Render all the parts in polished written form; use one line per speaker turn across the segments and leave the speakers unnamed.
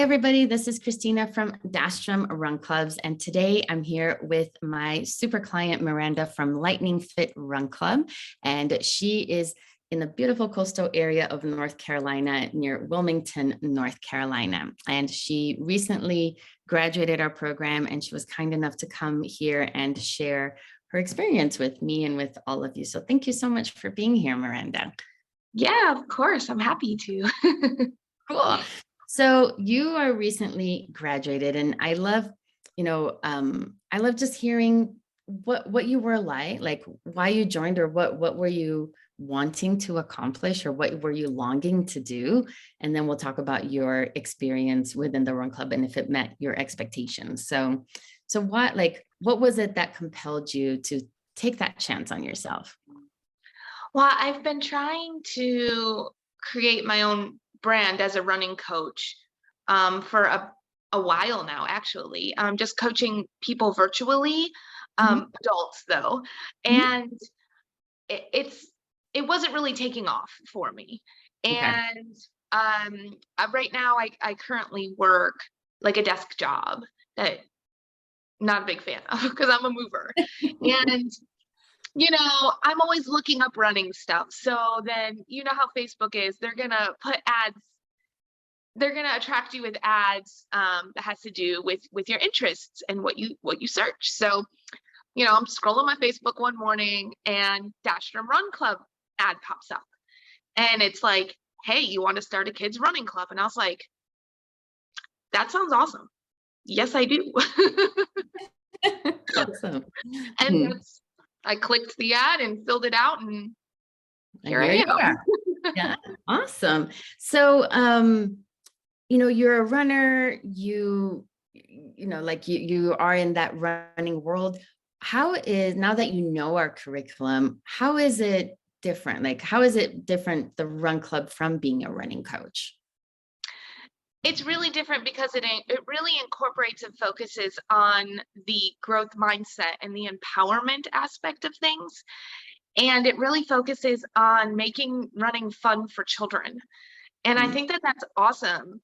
everybody. This is Cristina from Dashstrom Run Clubs. And today I'm here with my super client, Miranda from Lightning Fit Run Club. And she is in the beautiful coastal area of North Carolina near Wilmington, North Carolina. And she recently graduated our program and she was kind enough to come here and share her experience with me and with all of you. So thank you so much for being here, Miranda.
Yeah, of course. I'm happy to.
Cool. So you are recently graduated, and I love, I love just hearing what you were like why you joined, or what were you wanting to accomplish, or what were you longing to do? And then we'll talk about your experience within the Run Club and if it met your expectations. So what was it that compelled you to take that chance on yourself?
Well, I've been trying to create my own brand as a running coach for a while now, actually. Just coaching people virtually, adults though. And it wasn't really taking off for me.
Okay.
And right now I currently work like a desk job that not a big fan of because I'm a mover. And I'm always looking up running stuff. So then, you know how Facebook is, they're going to put ads. They're going to attract you with ads that has to do with your interests and what you search. So, I'm scrolling my Facebook one morning and Dashstrom Run Club ad pops up. And it's like, hey, you want to start a kids running club? And I was like, that sounds awesome. Yes, I do.
Awesome.
And I clicked the ad and filled it out, and here I am.
Yeah, awesome. So, you're a runner, you are in that running world. Now that you know our curriculum, how is it different? Like, how is it different, the Run Club, from being a running coach?
It's really different because it really incorporates and focuses on the growth mindset and the empowerment aspect of things. And it really focuses on making running fun for children. And I think that that's awesome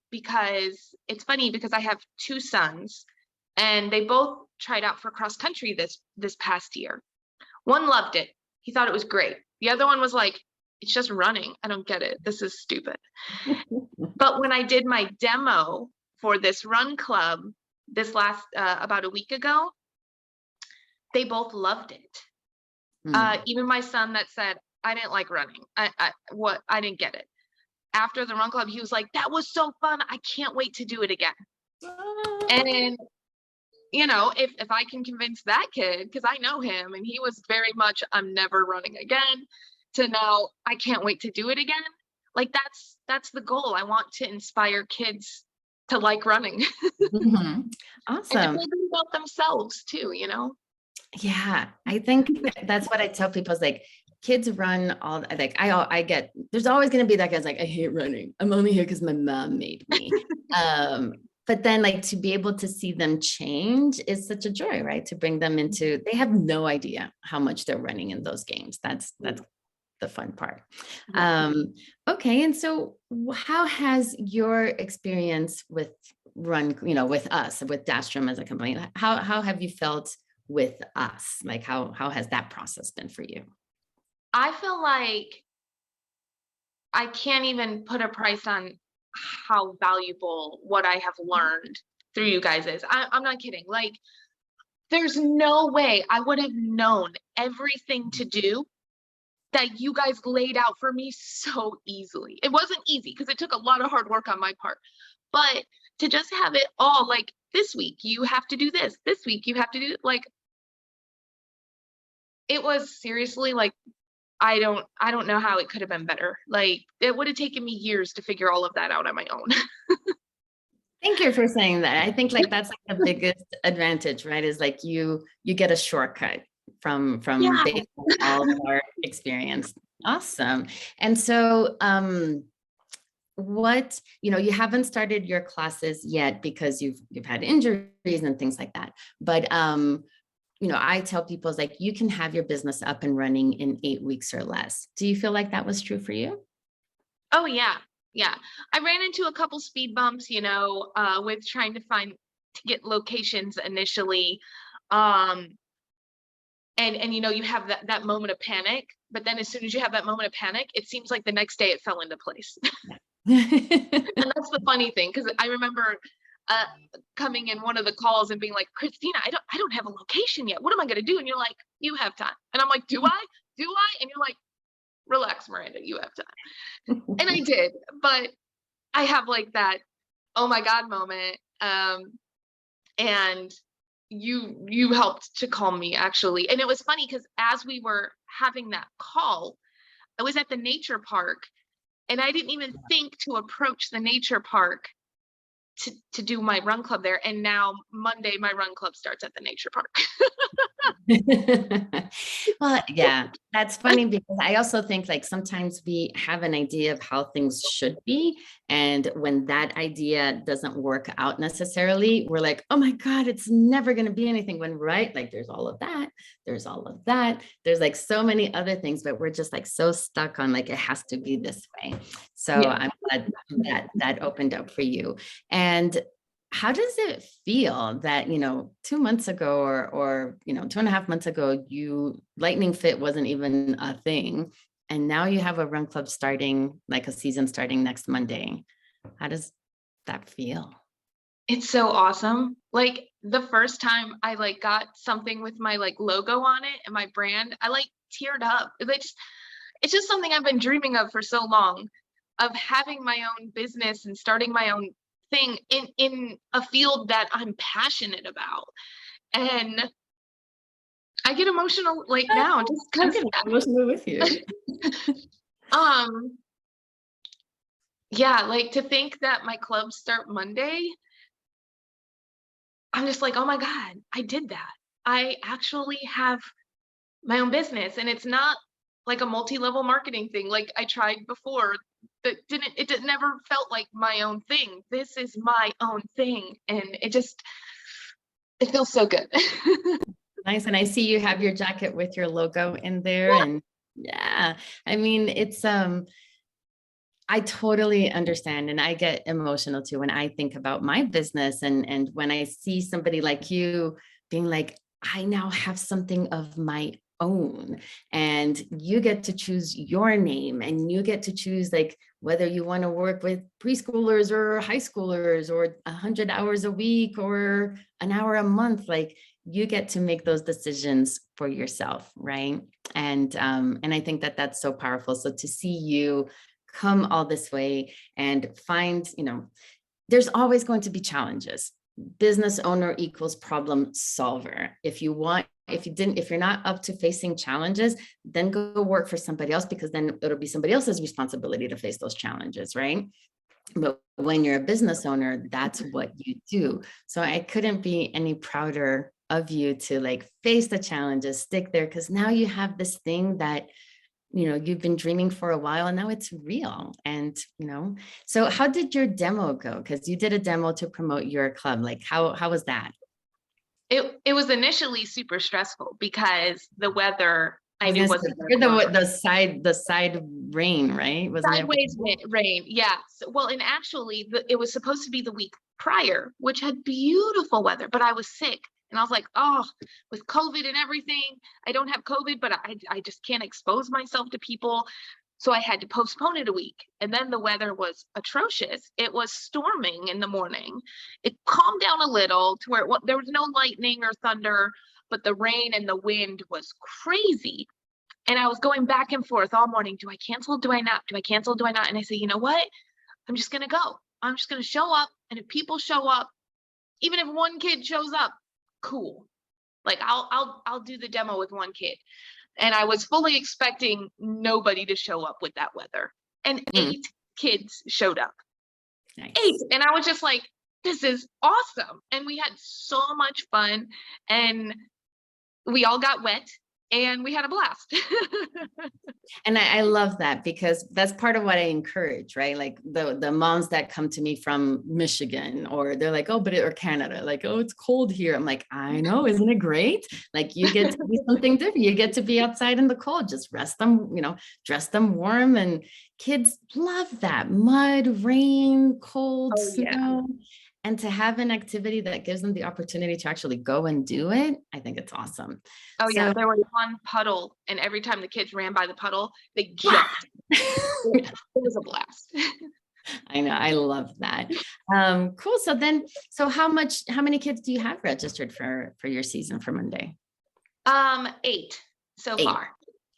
because it's funny because I have two sons and they both tried out for cross country this past year. One loved it. He thought it was great. The other one was like, it's just running. I don't get it. This is stupid. But when I did my demo for this run club this last about a week ago, they both loved it. Even my son that said, I didn't like running. I didn't get it. After the run club, he was like, that was so fun. I can't wait to do it again. And if I can convince that kid, because I know him and he was very much, I'm never running again, to now I can't wait to do it again. Like that's the goal. I want to inspire kids to like running.
Awesome.
And to feel good about themselves too,
Yeah, I think that's what I tell people is like, kids run all, like I get, there's always going to be that guy's like, I hate running. I'm only here because my mom made me. But then like to be able to see them change is such a joy, right? To bring them into, they have no idea how much they're running in those games. That's the fun part. Okay. And so how has your experience with with us, with Dashstrom as a company, how have you felt with us? Like how has that process been for you?
I feel like I can't even put a price on how valuable what I have learned through you guys is. I'm not kidding. Like, there's no way I would have known everything to do that you guys laid out for me so easily. It wasn't easy because it took a lot of hard work on my part, but to just have it all, like, this week you have to do this week you have to do, like, it was seriously like, I don't know how it could have been better. Like, it would have taken me years to figure all of that out on my own.
Thank you for saying that. I think like that's like the biggest advantage, right? Is like you get a shortcut from based on all of our experience. Awesome. And so what, you haven't started your classes yet because you've had injuries and things like that. But I tell people it's like you can have your business up and running in 8 weeks or less. Do you feel like that was true for you?
Oh yeah. Yeah. I ran into a couple speed bumps, with trying to get locations initially. Um, and you have that moment of panic, but then as soon as you have that moment of panic, it seems like the next day it fell into place. And that's the funny thing, because I remember uh coming in one of the calls and being like, Christina, I don't have a location yet. What am I gonna do? And you're like, you have time. And I'm like, do I? Do I? And you're like, relax, Miranda, you have time. And I did, but I have like that oh my God moment. And you helped to calm me, actually. And it was funny because as we were having that call, I was at the nature park, and I didn't even think to approach the nature park to do my run club there. And now Monday my run club starts at the nature park.
Well, yeah, that's funny because I also think like sometimes we have an idea of how things should be. And when that idea doesn't work out necessarily, we're like, oh my God, it's never going to be anything. When right, like there's all of that, there's all of that, there's like so many other things, but we're just like so stuck on like it has to be this way. So
Yeah.
I'm glad that opened up for you. And how does it feel that, 2 months ago or 2.5 months ago, Lightning Fit wasn't even a thing. And now you have a run club starting, like a season starting next Monday. How does that feel?
It's so awesome. Like the first time I like got something with my like logo on it and my brand, I like teared up. It's just something I've been dreaming of for so long, of having my own business and starting my own thing in a field that I'm passionate about. And I get emotional like now just
I'm
because
getting emotional with you.
um yeah, like to think that my clubs start Monday, I'm just like, oh my God, I did that. I actually have my own business, and it's not like a multi-level marketing thing like I tried before that never felt like my own thing. This is my own thing, and it feels so good.
Nice. And I see you have your jacket with your logo in there. And yeah, I mean, I totally understand. And I get emotional too when I think about my business and when I see somebody like you being like, I now have something of my own, and you get to choose your name, and you get to choose like whether you want to work with preschoolers or high schoolers or 100 hours a week or an hour a month. Like you get to make those decisions for yourself, right? And I think that that's so powerful. So to see you come all this way and find, there's always going to be challenges. Business owner equals problem solver. If you're not up to facing challenges, then go work for somebody else, because then it'll be somebody else's responsibility to face those challenges, right? But when you're a business owner, that's what you do. So I couldn't be any prouder of you to like face the challenges, stick there, because now you have this thing that you've been dreaming for a while, and now it's real. And so how did your demo go? Because you did a demo to promote your club. Like how was that?
It was initially super stressful because the weather I knew wasn't going to
You're
cooperate.
the side rain, right? Wasn't it?
Sideways rain, yeah. Well, and actually, it was supposed to be the week prior, which had beautiful weather, but I was sick. And I was like, oh, with COVID and everything, I don't have COVID, but I just can't expose myself to people. So I had to postpone it a week. And then the weather was atrocious. It was storming in the morning. It calmed down a little to where there was no lightning or thunder, but the rain and the wind was crazy. And I was going back and forth all morning. Do I cancel? Do I not? Do I cancel? Do I not? And I say, you know what? I'm just going to go. I'm just going to show up. And if people show up, even if one kid shows up, cool. Like I'll do the demo with one kid. And I was fully expecting nobody to show up with that weather. And 8 kids showed up.
Nice.
8. And I was just like, this is awesome. And we had so much fun. And we all got wet. and we had a blast.
And I love that, because that's part of what I encourage, right? Like the moms that come to me from Michigan, or they're like, oh, or Canada, like, oh, it's cold here. I'm like, I know, isn't it great? Like, you get to do something different. You get to be outside in the cold, just rest them, dress them warm. And kids love that mud, rain, cold,
Oh yeah.
snow. And to have an activity that gives them the opportunity to actually go and do it, I think it's awesome.
Oh yeah,
So
there was one puddle, and every time the kids ran by the puddle, they jumped. It was a blast.
I know, I love that. Cool. So how many kids do you have registered for your season for Monday?
8 so
8.
far.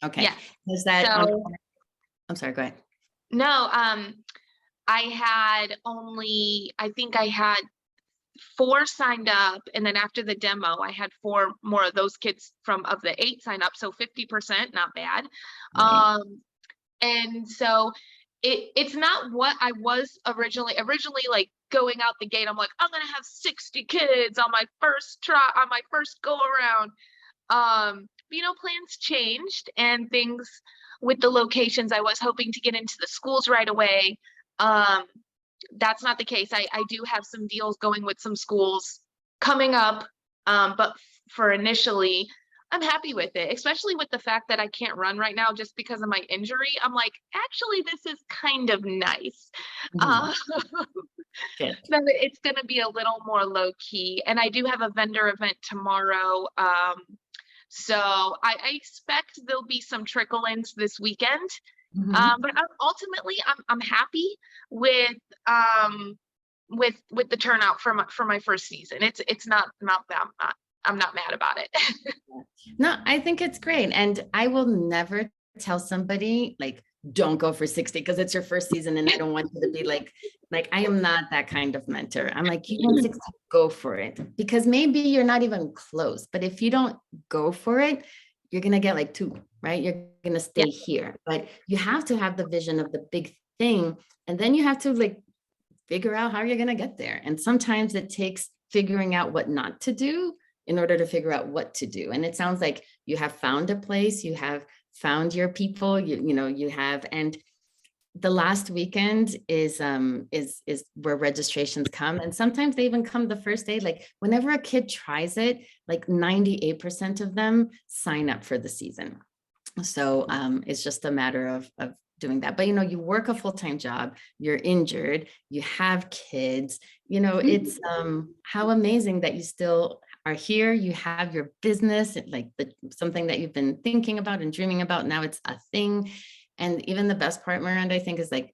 Okay.
Yeah.
Is that on?
So
I'm sorry, go ahead.
no, I think I had 4 signed up, and then after the demo, I had 4 more of those kids of the 8 sign up, so 50%, not bad.
Right.
And so it's not what I was originally like going out the gate. I'm like, I'm gonna have 60 kids on my first go around. But, plans changed and things with the locations. I was hoping to get into the schools right away. That's not the case. I do have some deals going with some schools coming up, but for initially, I'm happy with it, especially with the fact that I can't run right now just because of my injury. I'm like, actually, this is kind of nice.
Mhm.
Uh,
Good.
that it's going to be a little more low key. And I do have a vendor event tomorrow. So I expect there'll be some trickle ins this weekend.
Mhm.
But ultimately, I'm happy with with the turnout for my first season. It's not bad. I'm not mad about it.
No, I think it's great. And I will never tell somebody like, don't go for 60 because it's your first season and I don't want you to be like I am not that kind of mentor. I'm like, you want 60, go for it. Because maybe you're not even close. But if you don't go for it, you're gonna get like 2, right? You're gonna
Yeah.
stay here. But you have to have the vision of the big thing. And then you have to like figure out how you're gonna get there. And sometimes it takes figuring out what not to do in order to figure out what to do. And it sounds like you have found a place, you have found your people, you have, and the last weekend is where registrations come. And sometimes they even come the first day. Like whenever a kid tries it, like 98% of them sign up for the season. So it's just a matter of doing that. But you work a full-time job, you're injured, you have kids, it's how amazing that you still are here. You have your business, like something that you've been thinking about and dreaming about. Now it's a thing. And even the best part, Miranda, I think, is like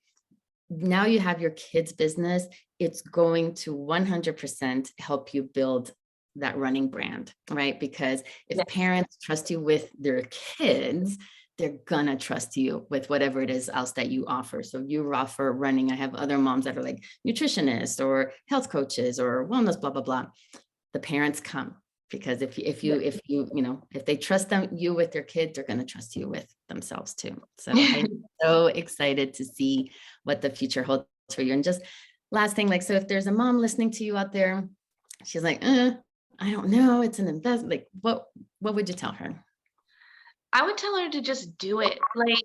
now you have your kids' business. It's going to 100% help you build that running brand, right? Because if
Yeah.
parents trust you with their kids, they're gonna trust you with whatever it is else that you offer. So you offer running. I have other moms that are like nutritionists or health coaches or wellness, blah, blah, blah. The parents come because if they trust you with their kids, they're going to trust you with themselves too. So I'm so excited to see what the future holds for you. And just last thing, like, so if there's a mom listening to you out there, she's like, I don't know, it's an investment. Like, what would you tell her?
I would tell her to just do it. Like,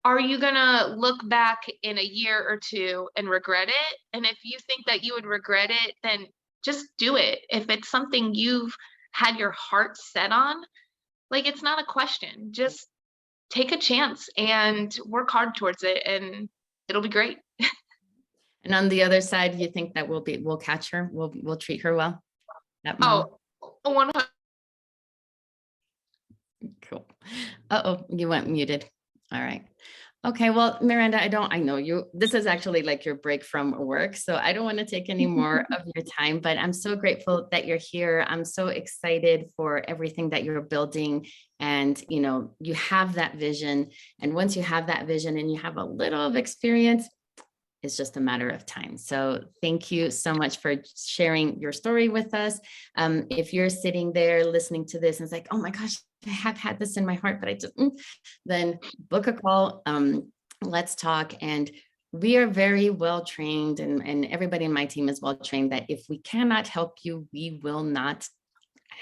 are you gonna look back in a year or 2 and regret it? And if you think that you would regret it, then just do it. If it's something you've had your heart set on, like it's not a question. Just take a chance and work hard towards it, and it'll be great.
And on the other side, you think that we'll catch her, we'll treat her well? That mom?
Oh, 100.
Cool. Uh-oh, you went muted. All right. Okay, well, Miranda, I know you, this is actually like your break from work, so I don't want to take any more of your time, but I'm so grateful that you're here. I'm so excited for everything that you're building, and you have that vision. And once you have that vision and you have a little of experience, it's just a matter of time. So thank you so much for sharing your story with us. If you're sitting there listening to this and it's like, oh my gosh, I have had this in my heart, but I just, then book a call. Let's talk. And we are very well trained, and everybody in my team is well trained, that if we cannot help you, we will not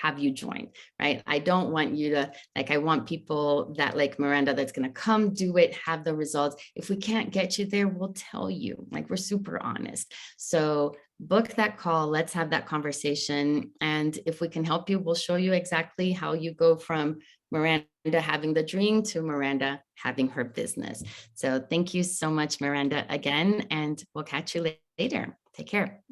have you join, right? I don't want you to, like, I want people that like Miranda, that's going to come do it, have the results. If we can't get you there, we'll tell you, like, we're super honest. So book that call, let's have that conversation. And if we can help you, we'll show you exactly how you go from Miranda having the dream to Miranda having her business. So thank you so much, Miranda, again, and we'll catch you later. Take care.